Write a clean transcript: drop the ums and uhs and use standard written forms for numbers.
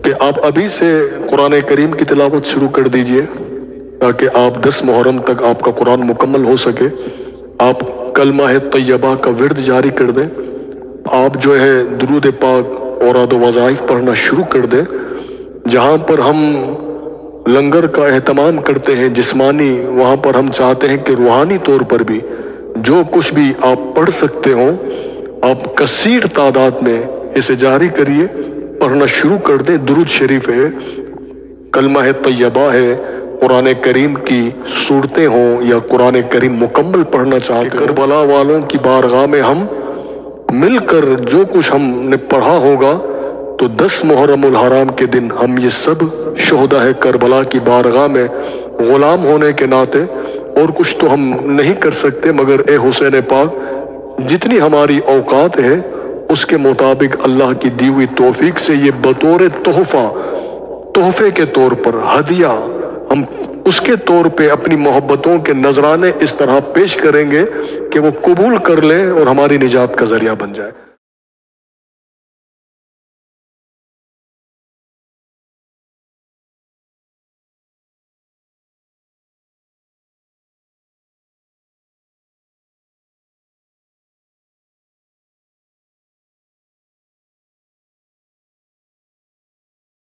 کہ آپ ابھی سے قرآن کریم کی تلاوت شروع کر دیجئے تاکہ آپ 10 محرم تک آپ کا قرآن مکمل ہو سکے۔ آپ کلمہ طیبہ کا ورد جاری کر دیں، آپ جو ہے درود پاک اوراد و وظائف پڑھنا شروع کر دیں۔ جہاں پر ہم لنگر کا اہتمام کرتے ہیں جسمانی، وہاں پر ہم چاہتے ہیں کہ روحانی طور پر بھی جو کچھ بھی آپ پڑھ سکتے ہوں آپ کثیر تعداد میں اسے جاری کریے، پڑھنا شروع کر دیں۔ درود شریف ہے، کلمہ طیبہ ہے، قرآن کریم کی صورتیں ہوں یا قرآن کریم مکمل پڑھنا چاہتے ہیں، کربلا والوں کی بارگاہ میں ہم مل کر جو کچھ ہم نے پڑھا ہوگا تو 10 محرم الحرام کے دن ہم یہ سب شہداء کربلا کی بارگاہ میں غلام ہونے کے ناطے اور کچھ تو ہم نہیں کر سکتے، مگر اے حسین پاک جتنی ہماری اوقات ہے اس کے مطابق اللہ کی دی ہوئی توفیق سے یہ بطور تحفے کے طور پر ہدیہ ہم اس کے طور پہ اپنی محبتوں کے نذرانے اس طرح پیش کریں گے کہ وہ قبول کر لیں اور ہماری نجات کا ذریعہ بن جائے۔